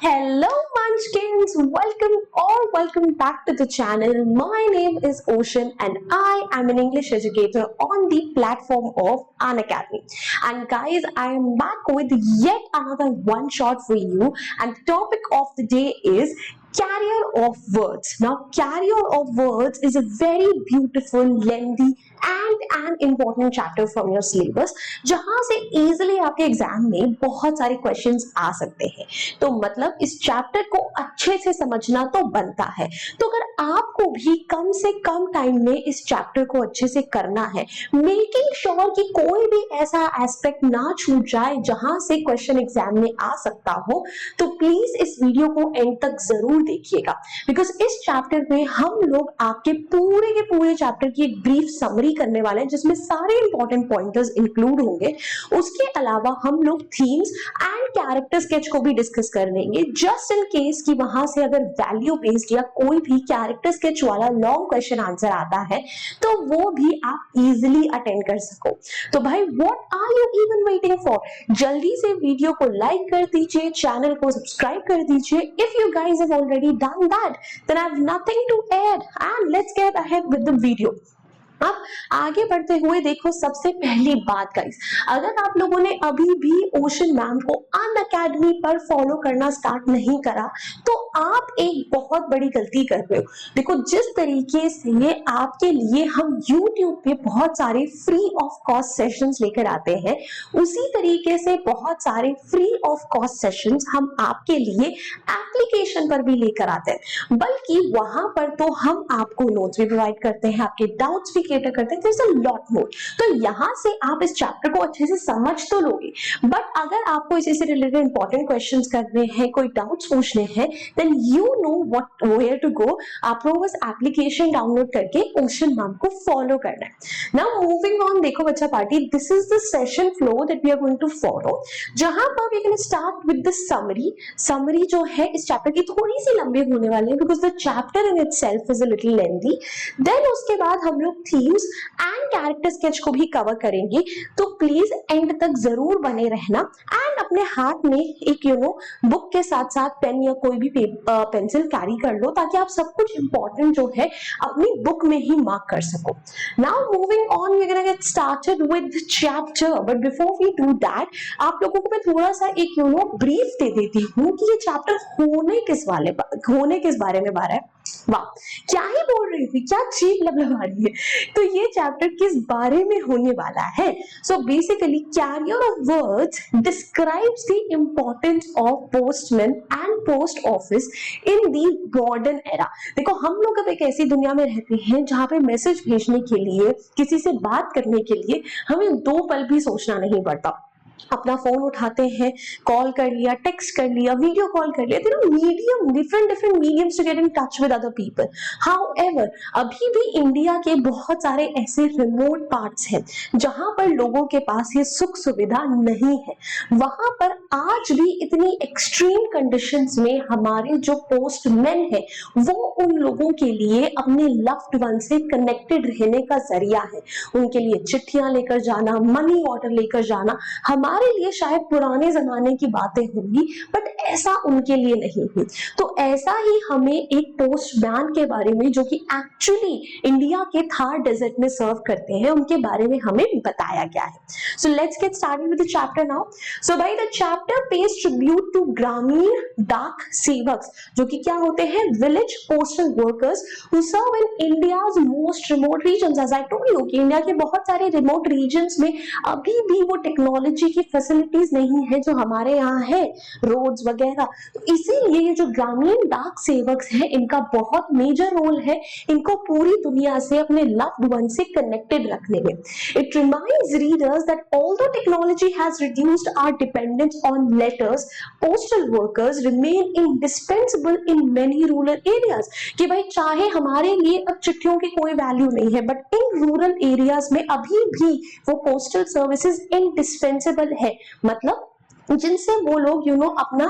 Hello Munchkins, welcome back to the channel. My name is Ocean and I am an English educator on the platform of Unacademy. And guys, I am back with yet another one shot for you, and the topic of the day is carrier of words. Now, carrier of words is a very beautiful, lengthy and an important chapter from your syllabus, जहां से easily आपके exam में बहुत सारे questions आ सकते हैं। तो मतलब इस चैप्टर को अच्छे से समझना तो बनता है। तो अगर आपको भी कम से कम टाइम में इस चैप्टर को अच्छे से करना है, मेकिंग श्योर कि कोई भी ऐसा एस्पेक्ट ना छूट जाए जहां से क्वेश्चन एग्जाम में आ सकता हो, तो प्लीज इस वीडियो को एंड तक जरूर देखिएगा, बिकॉज इस चैप्टर में हम लोग आपके पूरे के पूरे चैप्टर की एक ब्रीफ समरी करने वाले हैं, जिसमें सारे इंपॉर्टेंट पॉइंटर्स इंक्लूड होंगे। उसके अलावा हम लोग थीम्स एंड कैरेक्टर स्केच को भी डिस्कस कर लेंगे, जस्ट इन केस कि वहां से अगर वैल्यू बेस्ड या कोई भी कैरेक्टर स्केच वाला लॉन्ग क्वेश्चन आंसर आता है तो वो भी आप इजीली अटेंड कर सको। तो भाई what are you even waiting for? जल्दी से वीडियो को लाइक कर दीजिए, चैनल को सब्सक्राइब कर दीजिए। If you guys have already done that then I have nothing to add and let's get ahead with the video. अब आगे बढ़ते हुए देखो, सबसे पहली बात गाइस, अगर आप लोगों ने अभी भी ओशन मैम को अनअकैडमी पर फॉलो करना स्टार्ट नहीं करा तो आप एक बहुत बड़ी गलती कर रहे हो। देखो, जिस तरीके से आपके लिए हम YouTube पे बहुत सारे फ्री ऑफ कॉस्ट सेशंस लेकर आते हैं, उसी तरीके से बहुत सारे फ्री ऑफ कॉस्ट सेशंस हम आपके लिए एप्लीकेशन पर भी लेकर आते हैं। बल्कि वहां पर तो हम आपको नोट्स भी प्रोवाइड करते हैं, आपके डाउट्स भी कैटर करते हैं, there's a lot more। तो यहां से आप इस चैप्टर को अच्छे से समझ तो लोगे, बट अगर आपको इसी से रिलेटेड इंपॉर्टेंट क्वेश्चंस करने हैं, कोई डाउट्स पूछने हैं, then you know what where to go. आपको बस एप्लीकेशन डाउनलोड करके ओशन मैम को फॉलो करना है। नाउ मूविंग ऑन, देखो बच्चा party, this is the session flow that we are going to follow, जहां पर we can start with the summary. Summary जो है इस चैप्टर की थोड़ी सी लंबी होने वाली है, because the chapter in itself is a little lengthy. Then उसके बाद हम लोग थीम्स एंड कैरेक्टर स्केच को भी कवर करेंगे, तो प्लीज एंड तक जरूर बने रहना। एंड अपने हाथ में एक बुक के साथ साथ पेन या कोई भी पेंसिल कैरी कर लो, ताकि आप सब कुछ इंपॉर्टेंट जो है अपनी बुक में ही मार्क कर सको। Now moving on, we are gonna get started with chapter, but before we do that, आप लोगों को मैं थोड़ा सा एक ब्रीफ दे देती हूँ कि ये चैप्टर होने किस बारे में बारे है। वाह, क्या ही बोल रही थी, क्या चीज लबलबा रही है। तो ये चैप्टर किस बारे में होने वाला है? So basically carrier of words describes the importance of postman and post office in the modern era. देखो, हम लोग अब एक ऐसी दुनिया में रहते हैं जहां पे मैसेज भेजने के लिए, किसी से बात करने के लिए हमें दो पल भी सोचना नहीं पड़ता। अपना फोन उठाते हैं, कॉल कर लिया, टेक्स्ट कर लिया, वीडियो कॉल कर लिया, medium different mediums to get in touch with other people. However, अभी भी इंडिया के बहुत सारे ऐसे रिमोट पार्ट्स हैं जहां पर लोगों के पास ये सुख सुविधा नहीं है। वहां पर आज भी इतनी एक्सट्रीम कंडीशंस में हमारे जो पोस्टमैन है वो उन लोगों के लिए अपने लव्ड वन से कनेक्टेड रहने का जरिया है। उनके लिए चिट्ठियां लेकर जाना, मनी ऑर्डर लेकर जाना हमारे लिए शायद पुराने जमाने की बातें होंगी, बट ऐसा उनके लिए नहीं है। तो ऐसा ही हमें एक पोस्टमैन के बारे में, जो कि एक्चुअली इंडिया के थार डेजर्ट में सर्व करते हैं, उनके बारे में हमें बताया गया है। So let's get started with the chapter now. So भाई, the chapter pays tribute to Gramin Dak Sevaks, जो कि क्या होते हैं? Village postal workers who serve in India's most remote regions. As I told you कि इंडिया के बहुत सारे रिमोट रीजन्स में अभी भी वो टेक्नोलॉजी की फैसिलिटीज नहीं है जो हमारे यहाँ है, रोड्स वगैरह। तो इसीलिए ये जो ग्रामीण डाक सेवक हैं, इनका बहुत मेजर रोल है इनको पूरी दुनिया से, अपने लव्ड वन से कनेक्टेड रखने में। It reminds readers that although technology has reduced our dependence on letters, postal workers remain indispensable in many rural areas. कि भाई, चाहे हमारे लिए अब चिट्ठियों की कोई वैल्यू नहीं है, बट इन रूरल एरियाज में अभी भी वो पोस्टल सर्विसेज इंडिस्पेंसिबल है। मतलब जिनसे वो लोग अपना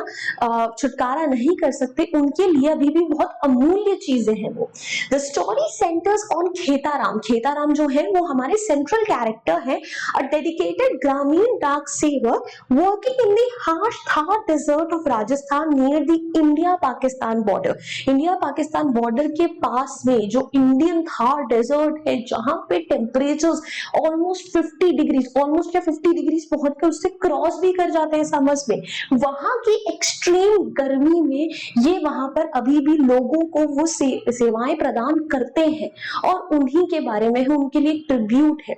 छुटकारा नहीं कर सकते, उनके लिए अभी भी बहुत अमूल्य चीजें हैं वो। The story centres on Khetaram. Khetaram जो है वो हमारे सेंट्रल कैरेक्टर है, a dedicated Gramin Dak Sevak working in the harsh Thar desert of Rajasthan near the India Pakistan border. India Pakistan border के पास में जो इंडियन थार डेजर्ट है, जहां पे temperatures almost 50 degrees, almost 50 degrees पहुंच कर उससे क्रॉस भी कर जाते हैं समर्स में, वहां की एक्सट्रीम गर्मी में ये वहां पर अभी भी लोगों को वो सेवाएं प्रदान करते हैं, और उन्हीं के बारे में उनके लिए ट्रिब्यूट है।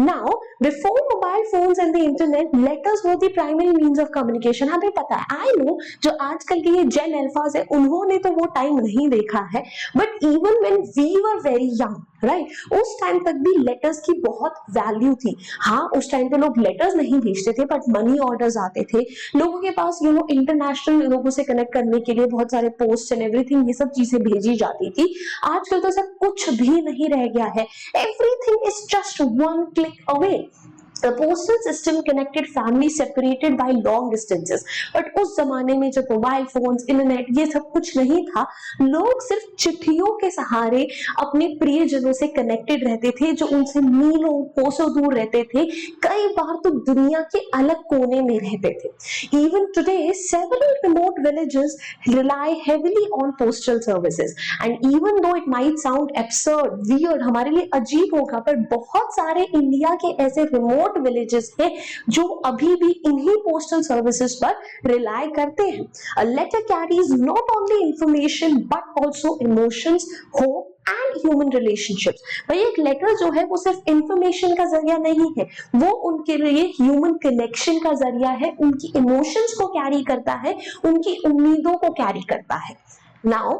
Now before mobile phones and the internet, letters were the primary means of communication. हमें पता है, आई नो जो आजकल के ये जेन अल्फाज है उन्होंने तो वो टाइम नहीं देखा है, but even when we were very young, right, उस टाइम तक भी लेटर्स की बहुत वैल्यू थी। हाँ, उस टाइम पे लोग लेटर्स नहीं भेजते थे, बट मनी ऑर्डर्स आते थे लोगों के पास, इंटरनेशनल लोगों से कनेक्ट करने के लिए बहुत सारे पोस्ट एंड एवरीथिंग, ये सब चीजें भेजी जाती थी। आजकल तो सब कुछ भी नहीं रह गया है, everything is just one click away. The postal system connected families separated by long distances. But उस जमाने में जब मोबाइल फोन्स, इंटरनेट, ये सब कुछ नहीं था, लोग सिर्फ चिट्ठियों के सहारे अपने प्रियजनों से कनेक्टेड रहते थे, जो उनसे मीलों कोसों दूर रहते थे, कई बार तो दुनिया के अलग कोने में रहते थे। Even today, several remote villages rely heavily on postal services. And even though it might sound absurd, weird, हमारे लिए अजीब होगा, पर बहुत सारे इंडिया के ऐसे रिमोट विलेजेस हैं जो अभी भी इन्हीं पोस्टल सर्विसेज पर रिलाय करते हैं। A letter carries not only information but also emotions, hope and human relationships. भाई एक लेटर जो है वो सिर्फ इंफॉर्मेशन का जरिया नहीं है, वो उनके लिए ह्यूमन कनेक्शन का जरिया है, उनकी इमोशंस को कैरी करता है, उनकी उम्मीदों को कैरी करता है। Now,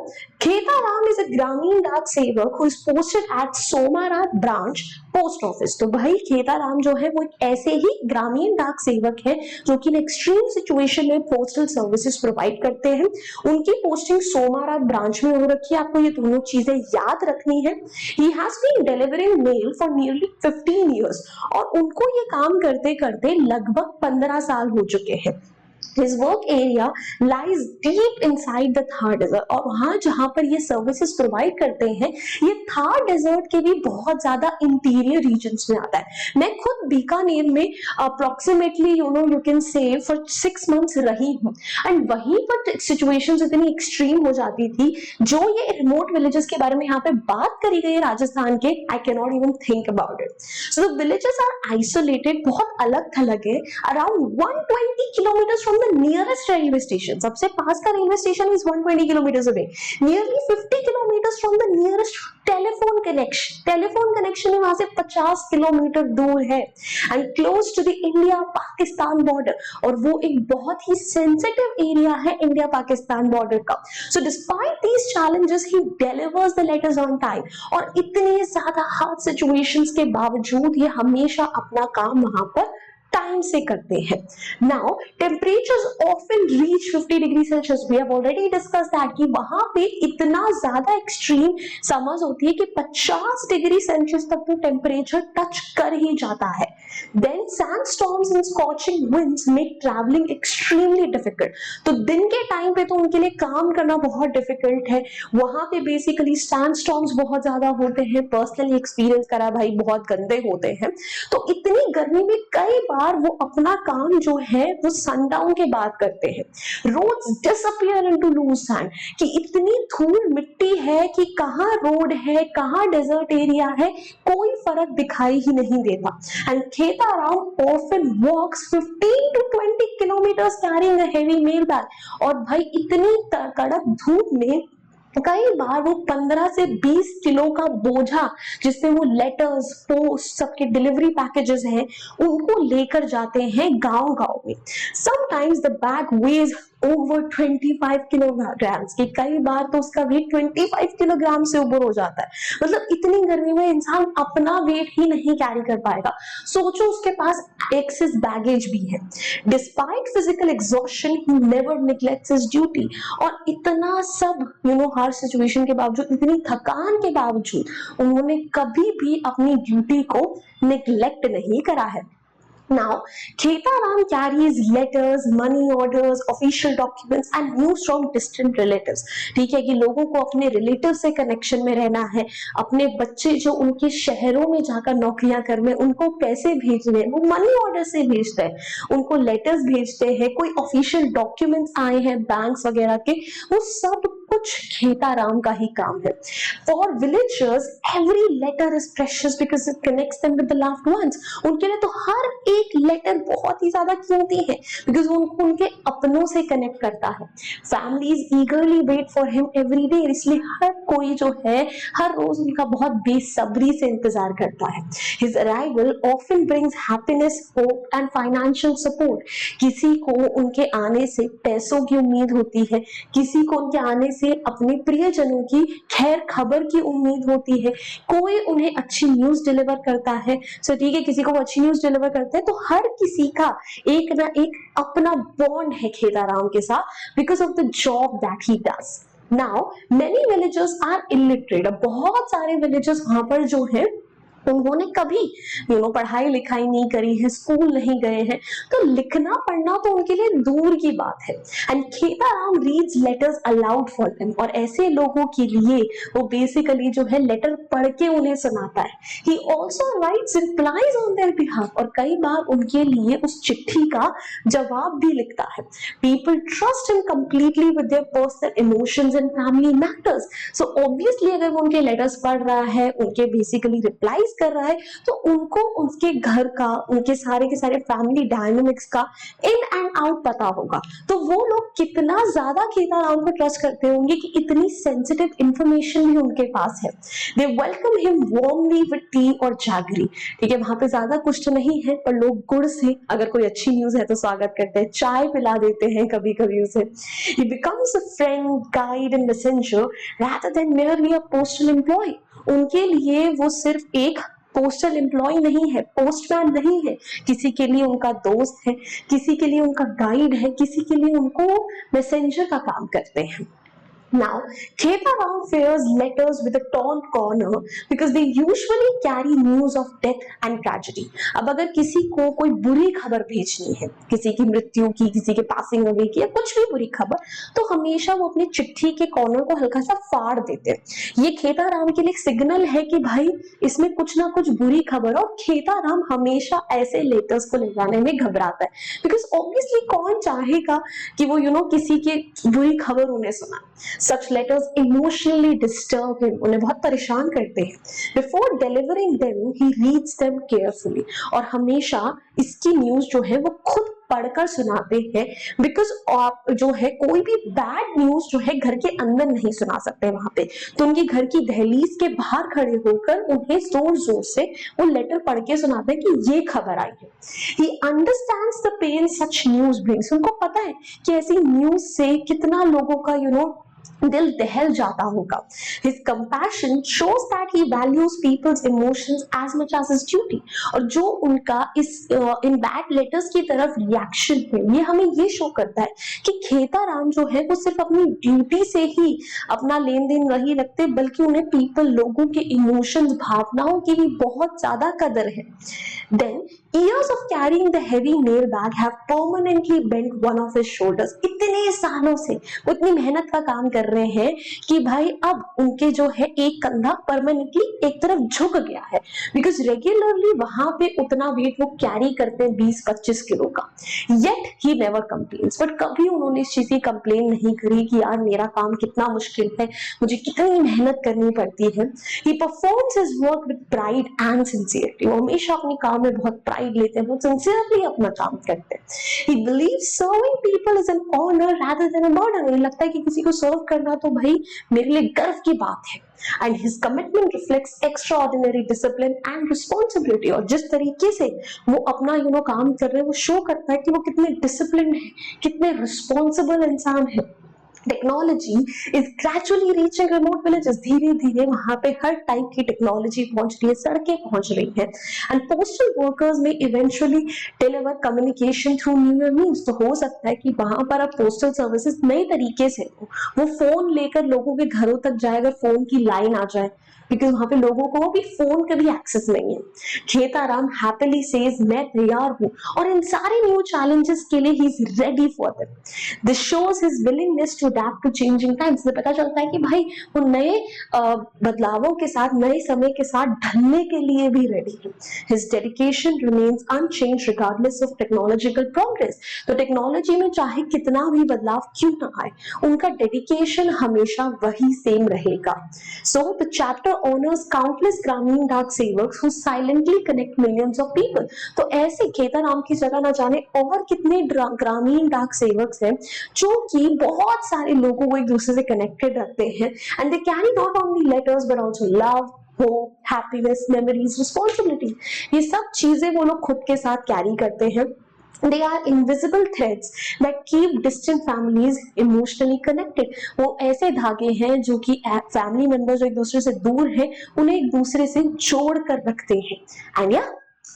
Khetaram is a Grameen Dak Sevak who is posted at Somarat branch post office. तो भाई खेताराम जो है वो एक ऐसे ही ग्रामीण डाक सेवक है जो कि एक्सट्रीम सिचुएशन में पोस्टल सर्विसेज प्रोवाइड करते हैं। उनकी पोस्टिंग सोमारात ब्रांच में हो रखी है, आपको ये दोनों चीजें याद रखनी है। He has been delivering mail for nearly 15 years, और उनको ये काम करते करते लगभग 15 साल हो चुके हैं। His work area lies deep inside the Thar Desert, और वहां जहां पर ये सर्विसेज प्रोवाइड करते हैं, ये थार डेजर्ट के भी बहुत ज्यादा इंटीरियर रीजन्स में आता है। मैं खुद बीकानेर में approximately you can say for 6 months रही हूँ, एंड वहीं पर सिचुएशंस इतनी एक्सट्रीम हो जाती थी। जो ये रिमोट विलेजेस के बारे में यहाँ पे बात करी गई है राजस्थान के, I can not even think about it. So the villages are isolated, बहुत अलग थलग है, around 120 kilometers from the nearest railway station. सबसे पास का railway station is 120 kilometers away. Nearly 50 kilometers from the nearest telephone connection. Telephone connection वहां से 50 kilometer दूर है, and close to the India Pakistan border, और वो एक बहुत ही सेंसिटिव एरिया है इंडिया पाकिस्तान बॉर्डर का। So despite these challenges he delivers the letters on time, और इतने ज्यादा हार्ड सिचुएशंस के बावजूद ये हमेशा अपना काम वहां पर टाइम से करते हैं। Now temperatures often reach 50 degree Celsius. We have already discuss that कि वहां पे इतना ज्यादा एक्सट्रीम समर्स होती है कि 50 डिग्री सेल्सियस तक तो टेम्परेचर टच कर ही जाता है। Then sandstorms and scorching winds make travelling extremely difficult. तो दिन के टाइम पे तो उनके लिए काम करना बहुत डिफिकल्ट है। वहां पे बेसिकली सैंडस्टॉर्म्स बहुत ज्यादा होते हैं, पर्सनली एक्सपीरियंस करा भाई, बहुत गंदे होते हैं। तो इतनी गर्मी में कई बार वो अपना काम जो है वो सनडाउन के बाद करते हैं। Roads disappear into loose sand, कि इतनी धूल मिट्टी है कि कहाँ रोड है कहाँ डेजर्ट एरिया है कोई फर्क दिखाई ही नहीं देता। And Khetaram often walks 15 to 20 kilometers carrying a heavy mail bag. और भाई इतनी कड़क धूप में कई बार वो 15 से 20 किलो का बोझा, जिसमें वो लेटर्स, पोस्ट, सबके डिलीवरी पैकेजेस हैं, उनको लेकर जाते हैं गांव-गांव में। Sometimes the bag weighs over 25 kilograms, कि कई बार तो उसका वेट 25 किलोग्राम से ऊपर हो जाता है। मतलब इतनी गर्मी में इंसान अपना वेट ही नहीं कैरी कर पाएगा, सोचो उसके पास एक्सेस बैगेज भी है। Despite physical exhaustion he never neglects his duty. और इतना सब हर सिचुएशन के बावजूद, इतनी थकान के बावजूद, उन्होंने कभी भी अपनी ड्यूटी को नेग्लेक्ट नहीं करा है। Now, Khetaram carries letters, money orders, official documents and news from distant relatives. ठीक है कि लोगों को अपने रिलेटिव से कनेक्शन में रहना है, अपने बच्चे जो उनके शहरों में जाकर नौकरियां कर रहे हैं उनको पैसे भेजने हैं, वो मनी ऑर्डर से भेजते हैं, उनको लेटर्स भेजते हैं, कोई ऑफिशियल डॉक्यूमेंट्स आए हैं बैंक्स वगैरह के, वो सब कुछ खेताराम का ही काम है. For villagers every letter is precious because it connects them with the loved ones. उनके लिए तो हर एक लेटर बहुत ही ज्यादा कीमती है बिकॉज उनको उनके अपनों से कनेक्ट करता है. Families eagerly wait for him every day, इसलिए हर कोई जो है हर रोज उनका बहुत बेसब्री से इंतजार करता है. His arrival often brings happiness, hope and financial support. किसी को उनके आने से पैसों की उम्मीद होती है, किसी को उनके आने से अपने प्रियजनों की खैर खबर की उम्मीद होती है, कोई उन्हें अच्छी न्यूज डिलीवर करता है. सो ठीक है, किसी को अच्छी न्यूज डिलीवर करते हैं तो हर किसी का एक ना एक अपना बॉन्ड है खेताराम के साथ because of the job that he does. Now many villagers are illiterate. बहुत सारे विलेजर्स वहां पर जो है उन्होंने कभी पढ़ाई लिखाई नहीं करी है, स्कूल नहीं गए हैं, तो लिखना पढ़ना तो उनके लिए दूर की बात है. And Khetaram reads letters allowed for them. और ऐसे लोगों के लिए वो बेसिकली जो है लेटर पढ़ के उन्हें सुनाता है. He also rights replies on their behalf. और कई बार उनके लिए उस चिट्ठी का जवाब भी लिखता है. People trust him completely with their personal emotions and family matters. So obviously अगर वो उनके लेटर्स पढ़ रहा है, उनके बेसिकली रिप्लाईज कर रहा है, तो उनको उनके घर का, उनके सारे के सारे फैमिली डायनामिक्स का इन एंड आउट पता होगा. तो वो लोग कितना ज्यादा खेताराम को ट्रस्ट करते होंगे कि इतनी सेंसिटिव इंफॉर्मेशन भी उनके पास है. They welcome him warmly with tea और जागरी. ठीक है, वहां पे ज्यादा कुछ तो नहीं है पर लोग गुड़ से, अगर कोई अच्छी न्यूज है तो स्वागत करते हैं, चाय पिला देते हैं कभी कभी उसे. He becomes a friend, guide and messenger rather than merely a postal employee. उनके लिए वो सिर्फ एक पोस्टल एम्प्लॉय नहीं है, पोस्टमैन नहीं है, किसी के लिए उनका दोस्त है, किसी के लिए उनका गाइड है, किसी के लिए उनको मैसेंजर का काम करते हैं. Now, Khetaram fears letters with a taunt corner because they usually carry news of death and tragedy. अब अगर किसी को कोई बुरी खबर भेजनी है, किसी की मृत्यु की, किसी के पासिंग अवे की या कुछ भी बुरी खबर, तो हमेशा वो अपनी चिट्ठी के कॉर्नर को हल्का सा फाड़ देते हैं. ये खेताराम के लिए एक सिग्नल है कि भाई इसमें कुछ ना कुछ बुरी खबर. और खेताराम हमेशा ऐसे लेटर्स को ले जाने में घबराता है बिकॉज ऑब्वियसली कौन चाहेगा कि वो किसी की बुरी खबर उन्हें सुना. Such letters emotionally disturb him. उन्हें बहुत परेशान करते हैं. Before delivering them, he reads them carefully. और हमेशा इसकी न्यूज जो है वो खुद पढ़कर सुनाते हैं बिकॉज आप जो है कोई भी बैड न्यूज जो है घर के अंदर नहीं सुना सकते वहां पे, तो उनके घर की दहलीज के बाहर खड़े होकर उन्हें जोर जोर से वो लेटर पढ़ के सुनाते हैं कि ये खबर आई है. He understands the pain such news brings. उनको पता है कि ऐसी न्यूज से कितना लोगों का दिल दहल जाता होगा. His compassion shows that he values people's emotions as much as his duty. और जो उनका इन बैड लेटर्स की तरफ रिएक्शन है, ये हमें ये शो करता है कि खेताराम जो है वो सिर्फ अपनी ड्यूटी से ही अपना लेन देन नहीं रखते, बल्कि उन्हें पीपल, लोगों के इमोशंस, भावनाओं की भी बहुत ज्यादा कदर है. Then years of carrying the heavy mail bag have permanently bent one of his shoulders. इतने सालों से वो इतनी मेहनत का काम कर रहे हैं कि भाई अब उनके जो है एक कंधा परमानेंटली एक तरफ झुक गया है बिकॉज रेगुलरली वहां पे उतना वेट वो कैरी करते हैं 20-25 किलो का. Yet he never complains. But कभी उन्होंने इस चीज की कंप्लेन नहीं करी कि यार मेरा काम कितना मुश्किल है, मुझे कितनी मेहनत करनी पड़ती है. He performs his work with pride and sincerity. वो हमेशा अपने काम में बहुत प्राइड लेते हैं, बहुत सिंसियरली अपना काम करते हैं. He believes serving people is an honour rather than a burden. उन्हें लगता है कि किसी को सर्व करना तो भाई मेरे लिए गर्व की बात है. And his commitment reflects extraordinary discipline and responsibility. और जिस तरीके से वो अपना काम कर रहे हैं वो शो करता है कि वो कितने डिसिप्लिन है, कितने रिस्पॉन्सिबल इंसान है. Technology is gradually reaching remote villages, धीरे धीरे वहां पे हर टाइप की टेक्नोलॉजी पहुंच रही है, सड़कें पहुंच रही है। एंड पोस्टल वर्कर्स में eventually deliver communication through newer means. तो हो सकता है कि वहां पर अब पोस्टल सर्विसेज नए तरीके से वो फोन लेकर लोगों के घरों तक जाए, अगर फोन की लाइन आ जाए, क्योंकि वहां पे लोगों को भी फोन का भी एक्सेस नहीं है। खेताराम हैप्पीली सेज मैं तैयार हूं, और इन सारे न्यू चैलेंजेस के लिए he is ready for them. This shows his willingness to adapt to changing times. से पता चलता है कि भाई वो नए बदलावों के साथ, नए समय के साथ ढलने के लिए भी रेडी है। His dedication remains unchanged regardless of technological progress. तो टेक्नोलॉजी में चाहे कितना भी बदलाव क्यों ना आए, उनका डेडिकेशन हमेशा वही सेम रहेगा। So the chapter honours countless ग्रामीण Dak sevaks who silently connect millions of people. तो ऐसे खेताराम की जगह ना जाने और कितने ग्रामीण डाक सेवक्स हैं जो कि बहुत सारे लोगों को एक दूसरे से कनेक्टेड रखते हैं। And they carry not only letters but also love, hope, happiness, memories, responsibility. ये सब चीजें वो लोग खुद के साथ कैरी करते हैं। They are invisible threads that keep distant families emotionally connected. वो ऐसे धागे हैं जो कि फैमिली मेंबर्स जो एक दूसरे से दूर हैं उन्हें एक दूसरे से जोड़ कर रखते हैं। And yeah,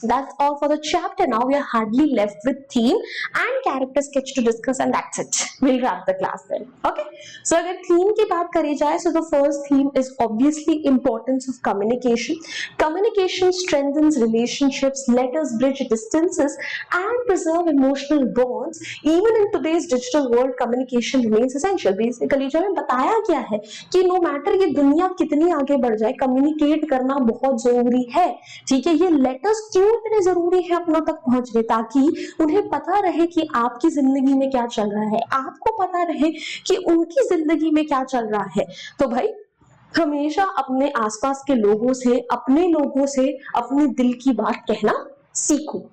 that's all for the chapter. Now we are hardly left with theme and character sketch to discuss, and that's it. We'll wrap the class then. Okay. So अगर theme की बात करी जाए, so the first theme is obviously importance of communication. Communication strengthens relationships, let us bridge distances, and preserve emotional bonds. Even in today's digital world, communication remains essential. Basically, जो हमें बताया गया है कि no matter ये दुनिया कितनी आगे बढ़ जाए, communicate करना बहुत जरूरी है। ठीक है, ये letters क्यों इतने जरूरी है अपनों तक पहुंचने, ताकि उन्हें पता रहे कि आपकी जिंदगी में क्या चल रहा है, आपको पता रहे कि उनकी जिंदगी में क्या चल रहा है। तो भाई हमेशा अपने आसपास के लोगों से, अपने लोगों से अपने दिल की बात कहना सीखो।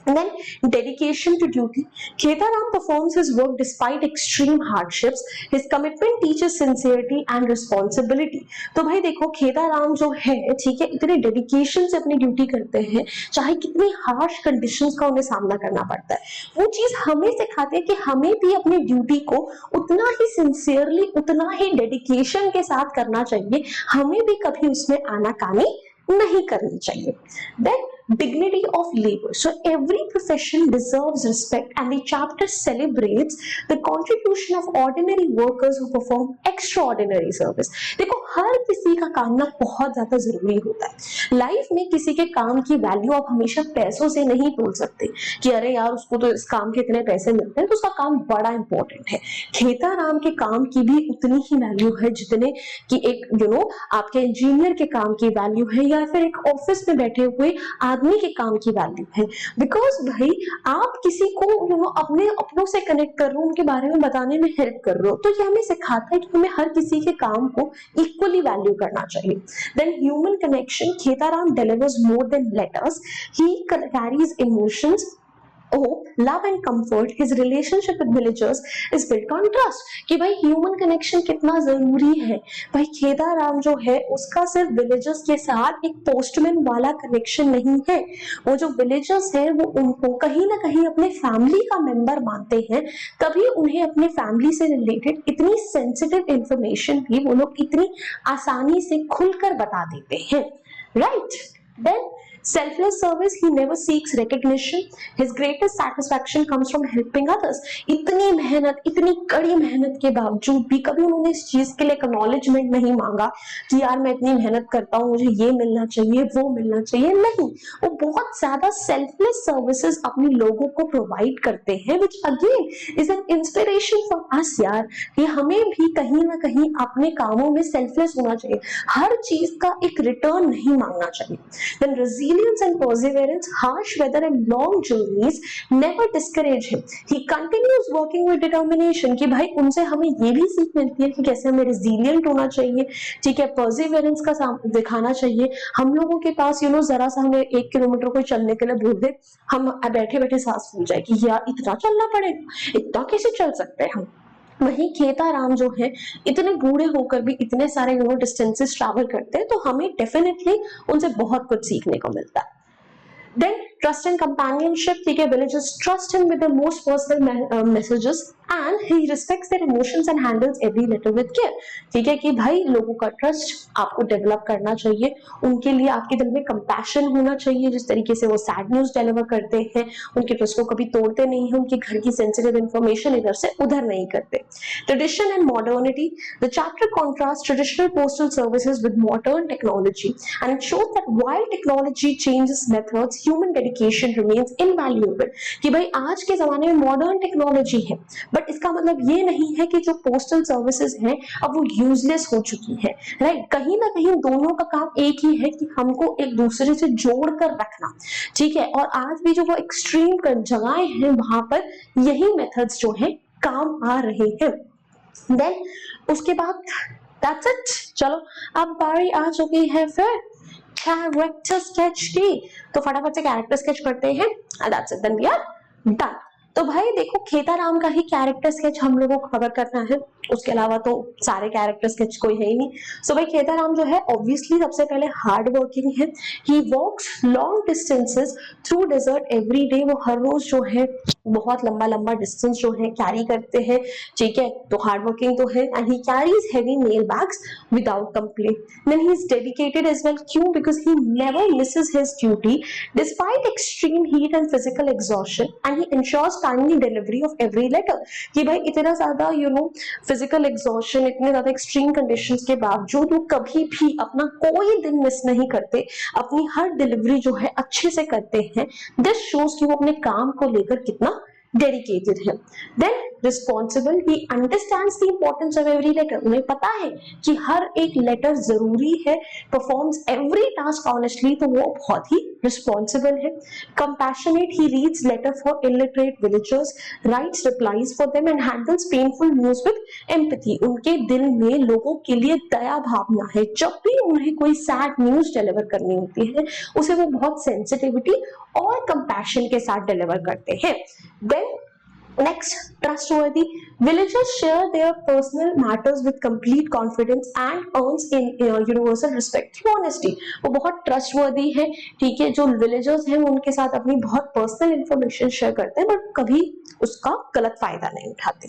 And then dedication to duty. Khetaram performs his work despite extreme hardships. His commitment teaches sincerity and responsibility. तो भाई देखो खेताराम जो है, ठीक है, इतने डेडिकेशन से अपनी ड्यूटी करते हैं, चाहे कितनी हार्श कंडीशंस का उन्हें सामना करना पड़ता है। वो चीज हमें सिखाते हैं कि हमें भी अपनी ड्यूटी को उतना ही सिंसियरली, उतना ही डेडिकेशन के साथ करना चाहिए। हमें भी कभी उसमें आनाकानी नहीं करनी चाहिए। Then dignity of labor. So every profession deserves respect, and the chapter celebrates the contribution of ordinary workers who perform extraordinary service. देखो हर किसी का काम ना बहुत ज्यादा जरूरी होता है लाइफ में। किसी के काम की वैल्यू आप हमेशा पैसों से नहीं बोल सकते कि अरे यार उसको तो इस काम के इतने पैसे मिलते हैं तो उसका काम बड़ा इंपॉर्टेंट है। खेताराम के काम की भी उतनी ही वैल्यू है जितने कि एक आपके इंजीनियर के काम की वैल्यू है, या फिर एक ऑफिस में बैठे हुए आदमी के काम की वैल्यू है। बिकॉज भाई आप किसी को अपने अपनों से कनेक्ट कर रहे हो, उनके बारे में बताने में हेल्प कर रहे हो, तो ये हमें सिखाता है कि हमें हर किसी के काम को इक्वली वैल्यू करना चाहिए। Then human connection. Khetaram delivers more than letters. He carries emotions, hope, love and comfort. His relationship with villagers is built on trust. कि भाई ह्यूमन कनेक्शन कितना जरूरी है। भाई खेताराम जो है उसका सिर्फ विलेजर्स के साथ एक पोस्टमैन वाला कनेक्शन नहीं है। वो जो विलेजर्स है वो उनको कहीं ना कहीं अपने फैमिली का मेंबर मानते हैं, तभी उन्हें अपने फैमिली से रिलेटेड इतनी सेंसिटिव इंफॉर्मेशन भी वो लोग इतनी आसानी से खुलकर बता देते हैं। Right. Then selfless service. He never seeks recognition. His greatest satisfaction comes from helping others. इतनी मेहनत, इतनी कड़ी मेहनत के बावजूद भी कभी उन्होंने इस चीज के लिए एक्नॉलेजमेंट नहीं मांगा कि यार मैं इतनी मेहनत करता हूँ, मुझे ये मिलना चाहिए, वो मिलना चाहिए। नहीं, वो बहुत ज्यादा सेल्फलेस सर्विसेज अपने लोगों को प्रोवाइड करते हैं, which again is an inspiration for us यार, कि हमें भी कहीं ना कहीं अपने कामों में सेल्फलेस होना चाहिए, हर चीज का एक रिटर्न नहीं मांगना चाहिए। Then resilience and perseverance. Harsh weather and long journeys never discourage him. He continues working with determination. कि भाई उनसे हमें ये भी सीख मिलती है कि कैसे हमें resilient होना चाहिए, ठीक है, perseverance का दिखाना चाहिए। हम लोगों के पास जरा सा हमें 1 किलोमीटर कोई चलने के लिए बोल दे, हम बैठे बैठे सांस फूल जाए कि यार इतना चलना पड़ेगा, इतना कैसे चल सकते हैं हम। वही खेताराम जो है इतने बूढ़े होकर भी इतने सारे डिस्टेंसेस ट्रैवल करते हैं, तो हमें डेफिनेटली उनसे बहुत कुछ सीखने को मिलता है। देन ट्रस्ट एंड कंपेनियनशिप, ठीक है, villagers trust him with the most personal messages and he respects their emotions and handles every letter with care, ठीक है, कि भाई लोगों का ट्रस्ट आपको डेवलप करना चाहिए, उनके लिए आपके दिल में कंपैशन होना चाहिए, जिस तरीके से वो सैड न्यूज डिलीवर करते हैं, उनके ट्रस्ट को कभी तोड़ते नहीं है, उनके घर की सेंसिटिव इंफॉर्मेशन इधर से उधर नहीं करते। Tradition and modernity, the chapter contrast traditional postal services with modern technology and it shows that while technology changes methods, human dedication remains invaluable, कि भाई आज के जमाने में मॉडर्न टेक्नोलॉजी है, बट इसका मतलब ये नहीं है कि जो पोस्टल सर्विसेज हैं अब वो यूजलेस हो चुकी है, राइट। कहीं ना कहीं दोनों का काम एक ही है कि हमको एक दूसरे से जोड़ कर रखना, ठीक है, और आज भी जो वो एक्सट्रीम जगहें हैं वहां पर यही मेथड्स जो है काम आ रहे हैं। देन उसके बाद दैट्स इट, चलो अब बारी आ चुकी है फिर कैरेक्टर स्केच की, तो फटाफट से कैरेक्टर स्केच करते हैं, that's it, then we are done. तो भाई देखो खेताराम का ही कैरेक्टर स्केच हम लोगों को कवर करना है, उसके अलावा तो सारे कैरेक्टर स्केच कोई है ही नहीं। सो भाई खेताराम जो है ऑब्वियसली सबसे पहले हार्ड वर्किंग है, he walks long distances through desert every day, वो हर रोज जो है बहुत लंबा लंबा डिस्टेंस जो है कैरी करते हैं, ठीक है, तो हार्ड वर्किंग तो है, and he carries heavy mail bags without complaint. Then he is dedicated as well, क्यों, because he never misses his duty despite extreme heat and physical exhaustion, and he ensures timely delivery of every letter, कि भाई इतना ज्यादा physical exhaustion, इतने ज्यादा extreme conditions के बावजूद वो कभी भी अपना कोई दिन मिस नहीं करते, अपनी हर डिलीवरी जो है अच्छे से करते हैं। दिस शोज कि वो अपने काम को लेकर कितना डेडिकेटेड है। Then responsible, he understands the importance of every letter, उन्हें पता है कि हर एक लेटर जरूरी है, परफॉर्म्स एवरी टास्क ऑनेस्टली, तो वो बहुत ही रिस्पॉन्सिबल है। Compassionate, he reads letter for illiterate villagers, writes replies for them and handles painful news with empathy, उनके दिल में लोगों के लिए दया भावना है, जब भी उन्हें कोई सैड न्यूज डिलीवर करनी होती है उसे वो बहुत सेंसिटिविटी और कंपैशन के साथ डिलीवर करते हैं। Then next, trustworthy, villagers share their personal matters with complete confidence and earns in universal respect through honesty, वो बहुत trustworthy है, ठीक है, जो villagers हैं उनके साथ अपनी बहुत personal information share करते हैं बट कभी उसका गलत फायदा नहीं उठाते।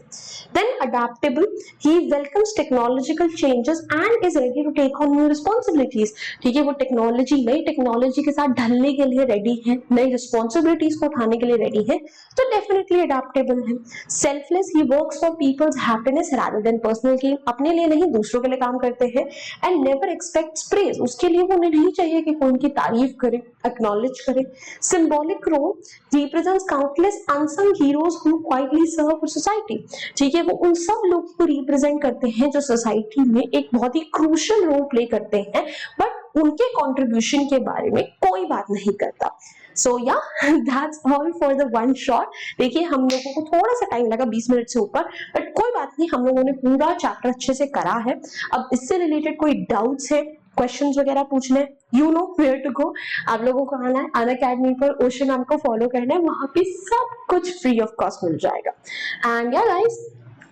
Then adaptable, he welcomes technological changes and is ready to take on new responsibilities, ठीक है, वो नई टेक्नोलॉजी के साथ ढलने के लिए रेडी है, नई रिस्पॉन्सिबिलिटीज को उठाने के लिए रेडी है, तो डेफिनेटली अडेप्टेबल है। Selfless, he works for peoples happiness rather than personal gain, अपने लिए नहीं दूसरों के लिए काम करते हैं। एंड नेवर एक्सपेक्ट्स प्रेज, उसके लिए वो नहीं चाहिए कि कोई उनकी तारीफ करे, एक्नॉलेज करे। Symbolic role, represents countless unsung heroes who quietly serve society, ठीक है, वो उन सब लोगों को रिप्रेजेंट करते हैं जो सोसाइटी में एक बहुत ही क्रूशियल रोल प्ले करते हैं बट उनके कंट्रीब्यूशन के बारे में कोई बात नहीं करता। So yeah, that's all for the one shot। देखिए हम लोगों को थोड़ा सा टाइम लगा 20 मिनट से ऊपर, बट कोई बात नहीं, हम लोगों ने पूरा चैप्टर अच्छे से करा है। अब इससे रिलेटेड कोई डाउट्स है, क्वेश्चंस वगैरह पूछने, you know where to go, आप लोगों को आना है अनअकैडमी पर, ओशन मैम को फॉलो करना है, वहां पे सब कुछ फ्री ऑफ कॉस्ट मिल जाएगा। एंड या guys,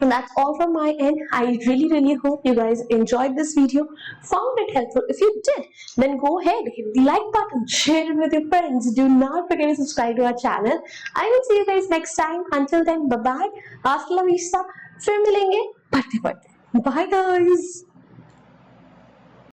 and that's all from my end. I really hope you guys enjoyed this video, found it helpful. If you did, then go ahead, hit the like button, share it with your friends, do not forget to subscribe to our channel. I will see you guys next time. Until then, bye bye, hasta la vista, फिर मिलेंगे बढ़ते बढ़ते, bye guys।